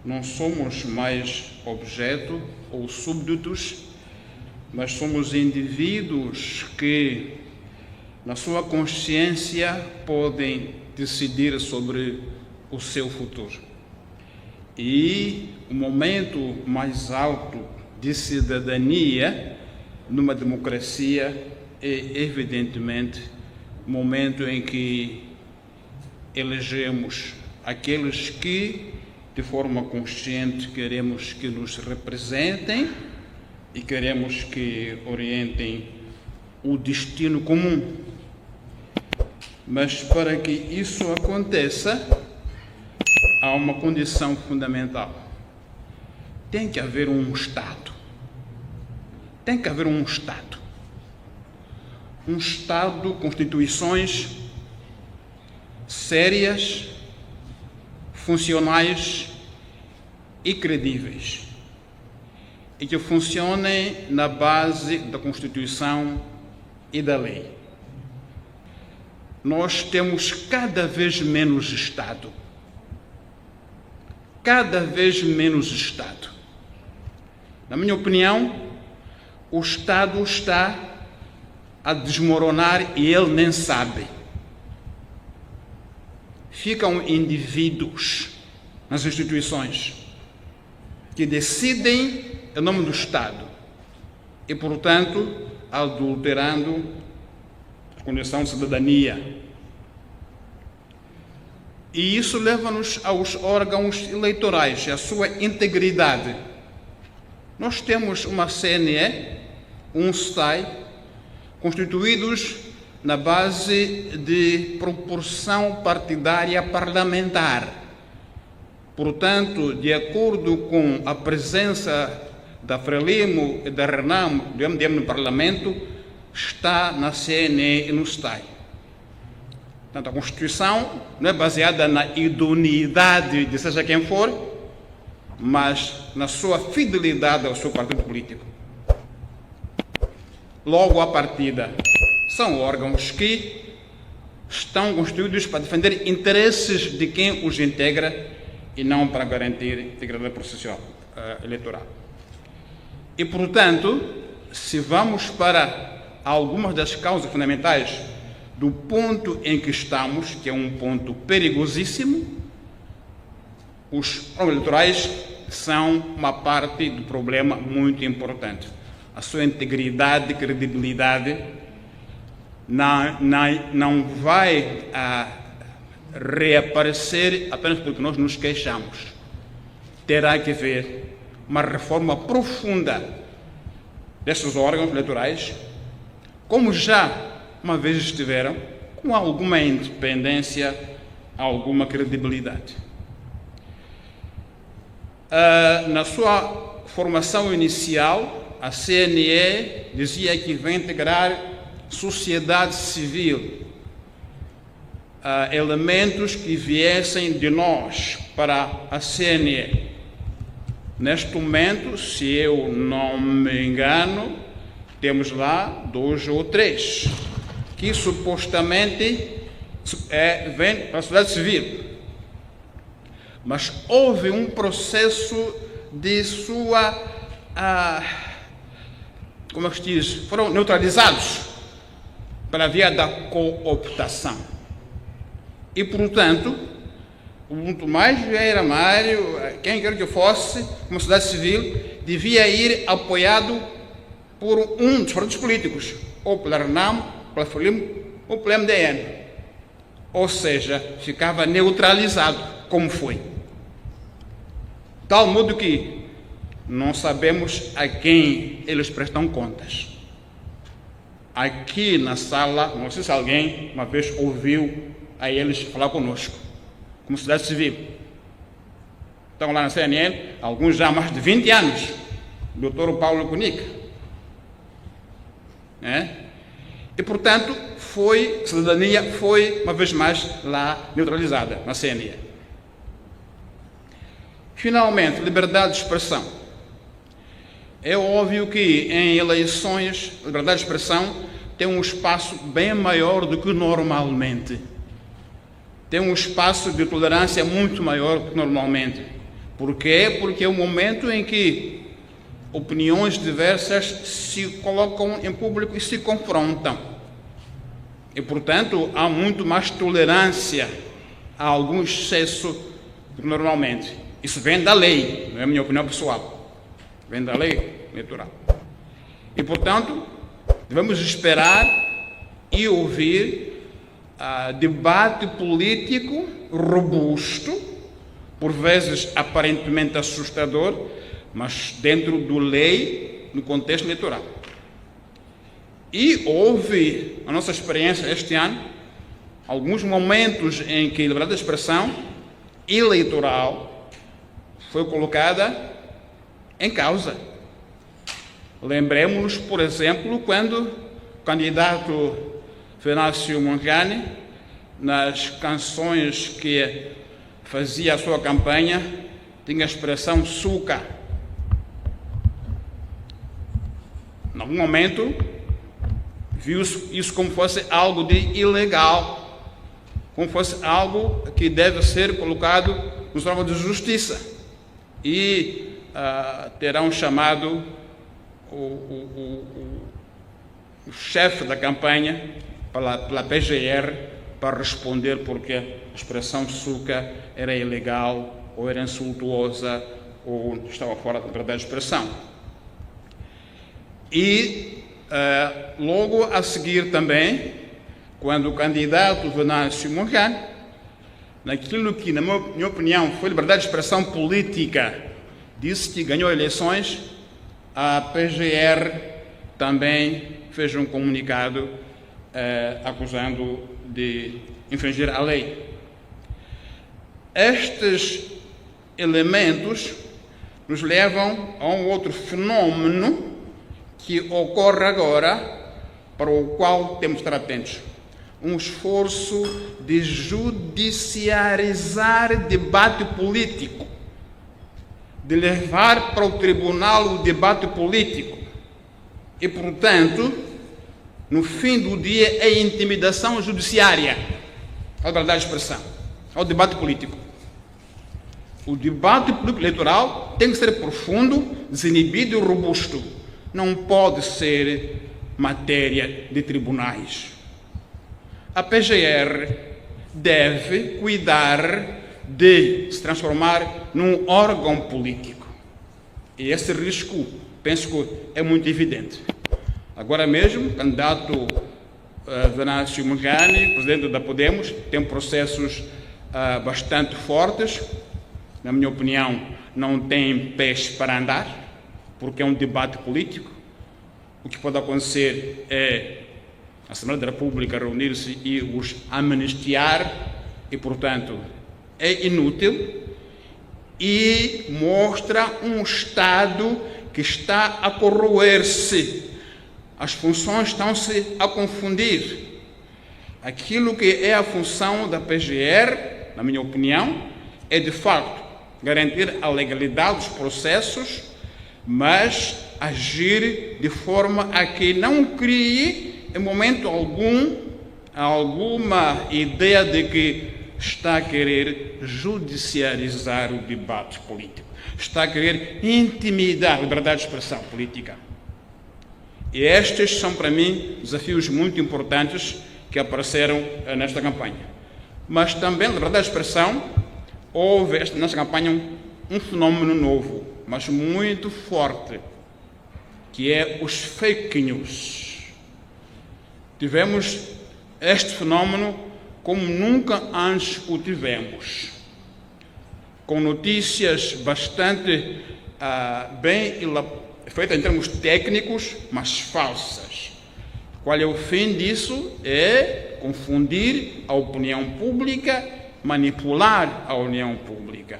Não somos mais objeto ou súbditos, mas somos indivíduos que, na sua consciência, podem decidir sobre o seu futuro. E o momento mais alto de cidadania numa democracia é, evidentemente, o momento em que elegemos aqueles que, de forma consciente, queremos que nos representem e queremos que orientem o destino comum. Mas para que isso aconteça, há uma condição fundamental. Tem que haver um Estado. Tem que haver um Estado. Um Estado com instituições sérias, funcionais e credíveis, e que funcionem na base da Constituição e da lei. Nós temos cada vez menos Estado. Cada vez menos Estado. Na minha opinião, o Estado está a desmoronar e ele nem sabe. Ficam indivíduos nas instituições que decidem em nome do Estado e, portanto, adulterando a condição de cidadania. E isso leva-nos aos órgãos eleitorais e à sua integridade. Nós temos uma CNE, um STAI, constituídos na base de proporção partidária parlamentar. Portanto, de acordo com a presença da Frelimo e da Renamo, do MDM no Parlamento, está na CNE e no STAI. Portanto, a Constituição não é baseada na idoneidade de seja quem for, mas na sua fidelidade ao seu partido político. Logo, à partida, são órgãos que estão constituídos para defender interesses de quem os integra e não para garantir integridade processual eleitoral. E, portanto, se vamos para algumas das causas fundamentais do ponto em que estamos, que é um ponto perigosíssimo, os órgãos eleitorais são uma parte do problema muito importante. A sua integridade e credibilidade não vai reaparecer apenas porque nós nos queixamos. Terá que haver uma reforma profunda desses órgãos eleitorais, como já uma vez estiveram, com alguma independência, alguma credibilidade. Na sua formação inicial, a CNE dizia que vai integrar sociedade civil, elementos que viessem de nós para a CNE. Neste momento, se eu não me engano, temos lá 2 ou 3 que supostamente vêm para a sociedade civil. Mas houve um processo de sua... como é que se diz? Foram neutralizados pela via da cooptação. E, portanto, o Tomás Vieira Mário, quem quer que fosse, como sociedade civil, devia ir apoiado por um dos partidos políticos, ou pela Renamo, pela Frelimo, ou pela MDM. Ou seja, ficava neutralizado, como foi. Tal modo que não sabemos a quem eles prestam contas. Aqui na sala, não sei se alguém uma vez ouviu a eles falar conosco, como sociedade civil. Estão lá na CNN, alguns já há mais de 20 anos, o doutor Paulo Cunica. E, portanto, a cidadania foi, uma vez mais, lá neutralizada, na CNE. Finalmente, liberdade de expressão. É óbvio que em eleições, a liberdade de expressão tem um espaço bem maior do que normalmente. Tem um espaço de tolerância muito maior do que normalmente. Por quê? Porque é o momento em que opiniões diversas se colocam em público e se confrontam. E, portanto, há muito mais tolerância a algum excesso do que normalmente. Isso vem da lei, não é a minha opinião pessoal. Vem da lei eleitoral. E, portanto, devemos esperar e ouvir debate político robusto, por vezes aparentemente assustador, mas dentro do lei, no contexto eleitoral. E houve, a nossa experiência este ano, alguns momentos em que a liberdade de expressão eleitoral foi colocada em causa. Lembremos-nos, por exemplo, quando o candidato Venâncio Mondlane, nas canções que fazia a sua campanha, tinha a expressão suca. Em algum momento, viu isso como fosse algo de ilegal, como fosse algo que deve ser colocado nos órgãos de justiça. E terão chamado o chefe da campanha pela PGR para responder porque a expressão suca era ilegal, ou era insultuosa, ou estava fora da liberdade de expressão. E logo a seguir também, quando o candidato Venâncio Mondlane, naquilo que, na minha opinião, foi liberdade de expressão política, disse que ganhou eleições, a PGR também fez um comunicado acusando de infringir a lei. Estes elementos nos levam a um outro fenômeno que ocorre agora, para o qual temos de estar atentos. Um esforço de judiciarizar debate político, de levar para o tribunal o debate político. E, portanto, no fim do dia, é intimidação judiciária à liberdade de expressão, ao debate político. O debate político eleitoral tem que ser profundo, desinibido e robusto. Não pode ser matéria de tribunais. A PGR deve cuidar de se transformar num órgão político. E esse risco, penso que é muito evidente. Agora mesmo, o candidato Venâncio Mondlane, presidente da Podemos, tem processos bastante fortes. Na minha opinião, não tem pés para andar, porque é um debate político. O que pode acontecer é a Assembleia da República reunir-se e os amnistiar, e, portanto, é inútil e mostra um Estado que está a corroer-se. As funções estão-se a confundir. Aquilo que é a função da PGR, na minha opinião, é, de facto, garantir a legalidade dos processos, mas agir de forma a que não crie, em momento algum, alguma ideia de que está a querer judiciarizar o debate político, está a querer intimidar a liberdade de expressão política. E estes são, para mim, desafios muito importantes que apareceram nesta campanha. Mas também, na liberdade de expressão, houve nesta campanha um fenômeno novo, mas muito forte, que é os fake news. Tivemos este fenômeno como nunca antes o tivemos, com notícias bastante bem feitas em termos técnicos, mas falsas. Qual é o fim disso? É confundir a opinião pública, manipular a opinião pública.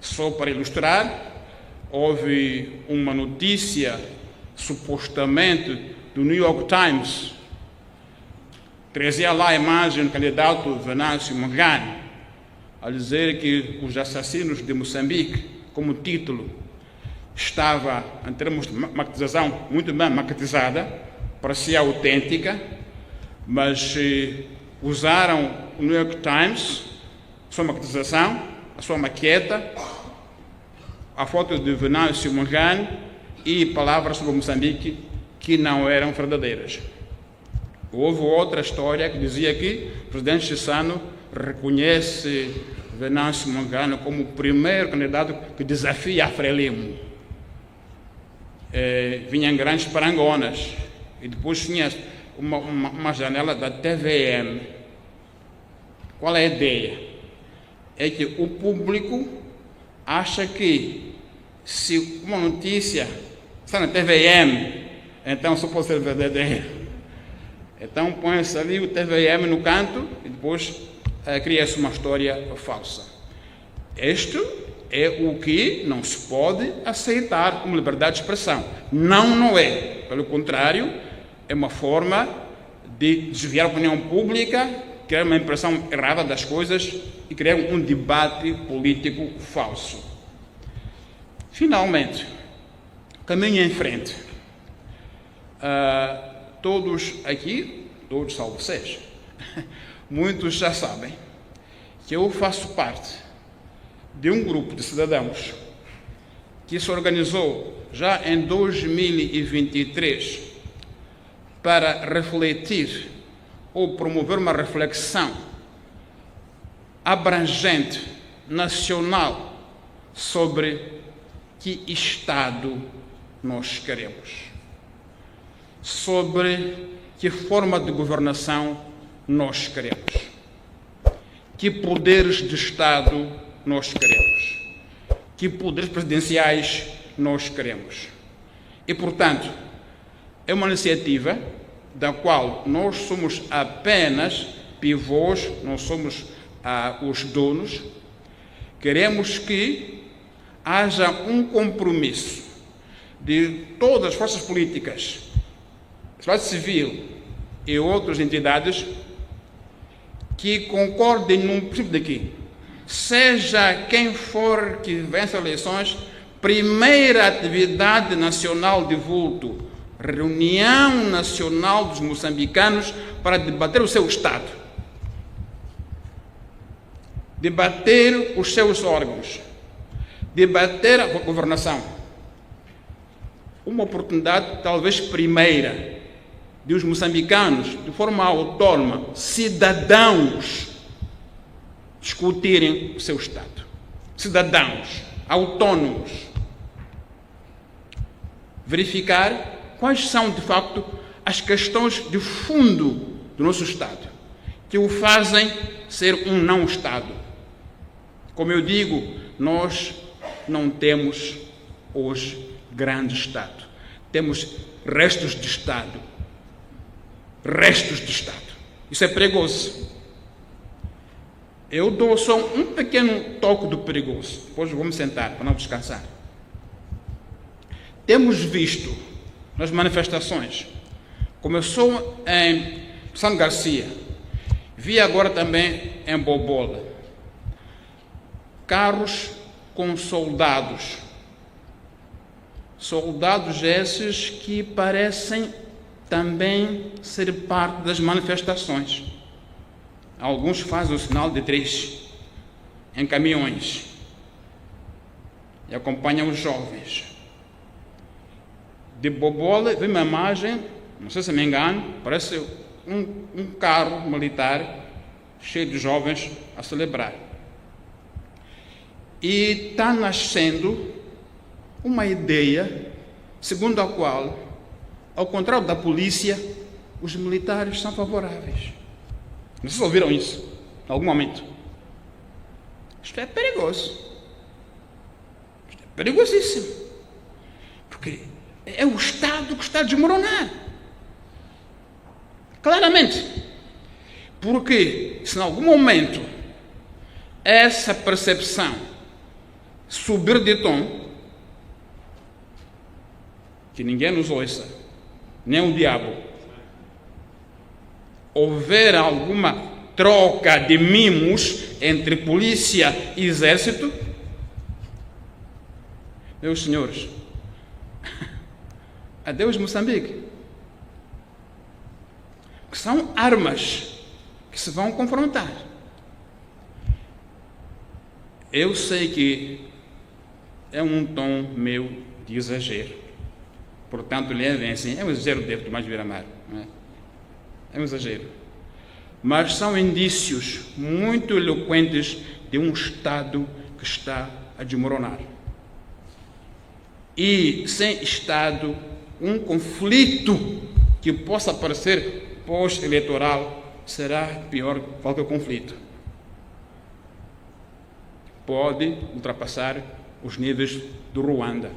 Só para ilustrar, houve uma notícia, supostamente, do New York Times, trazia lá a imagem do candidato Venâncio Mondlane, a dizer que os assassinos de Moçambique, como título, estava, em termos de maquetização, muito bem maquetizada, parecia autêntica, mas usaram o New York Times, sua maquetização, a sua maqueta, a foto de Venâncio Mondlane e palavras sobre Moçambique que não eram verdadeiras. Houve outra história que dizia que o presidente Chissano reconhece Venâncio Mondlane como o primeiro candidato que desafia a Frelimo. Vinham grandes parangonas e depois tinha uma janela da TVM. Qual é a ideia? É que o público acha que se uma notícia está na TVM, então só pode ser verdadeira. Então põe-se ali o TVM no canto e depois cria-se uma história falsa. Isto é o que não se pode aceitar como liberdade de expressão. Não é. Pelo contrário, é uma forma de desviar a opinião pública, criar uma impressão errada das coisas e criar um debate político falso. Finalmente, caminho em frente. Todos aqui, todos salvo vocês, muitos já sabem que eu faço parte de um grupo de cidadãos que se organizou já em 2023 para refletir ou promover uma reflexão abrangente, nacional, sobre que Estado nós queremos, sobre que forma de governação nós queremos, que poderes de Estado nós queremos, que poderes presidenciais nós queremos. E, portanto, é uma iniciativa da qual nós somos apenas pivôs, não somos os donos. Queremos que haja um compromisso de todas as forças políticas, sociedade civil e outras entidades que concordem num princípio daqui. Seja quem for que vença as eleições, primeira atividade nacional de vulto, reunião nacional dos moçambicanos para debater o seu Estado, debater os seus órgãos, debater a governação. Uma oportunidade, talvez primeira, de os moçambicanos, de forma autónoma, cidadãos, discutirem o seu Estado. Cidadãos, autônomos. Verificar quais são, de facto, as questões de fundo do nosso Estado, que o fazem ser um não-Estado. Como eu digo, nós não temos hoje grande Estado. Temos restos de Estado. Restos de Estado. Isso é perigoso. Eu dou só um pequeno toque do perigoso. Depois vamos sentar para não descansar. Temos visto nas manifestações, começou em São Garcia, vi agora também em Bobola, carros com soldados. Soldados esses que parecem também ser parte das manifestações. Alguns fazem o sinal de 3 em caminhões e acompanham os jovens. De Bobola, vi uma imagem, não sei se me engano, parece um carro militar cheio de jovens a celebrar. E está nascendo uma ideia segundo a qual, ao contrário da polícia, os militares são favoráveis. Não sei se ouviram isso em algum momento. Isto é perigoso. Isto é perigosíssimo. Porque é o Estado que está a desmoronar. Claramente. Porque se em algum momento essa percepção subir de tom, que ninguém nos ouça, nem o diabo, houver alguma troca de mimos entre polícia e exército, meus senhores, adeus Moçambique. Que são armas que se vão confrontar. Eu sei que é um tom meu de exagero. Portanto, levem assim, é um exagero de Tomás Vieira Amaro. Não é? É um exagero. Mas são indícios muito eloquentes de um Estado que está a desmoronar. E sem Estado, um conflito que possa parecer pós-eleitoral será pior que qualquer conflito. Pode ultrapassar os níveis do Ruanda.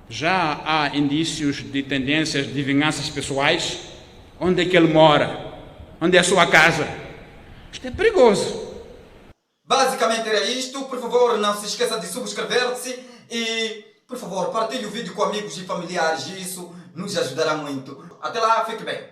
Já há indícios de tendências de vinganças pessoais. Onde é que ele mora? Onde é a sua casa? Isto é perigoso. Basicamente era isto. Por favor, não se esqueça de subscrever-se e, por favor, partilhe o vídeo com amigos e familiares. Isso nos ajudará muito. Até lá, fique bem.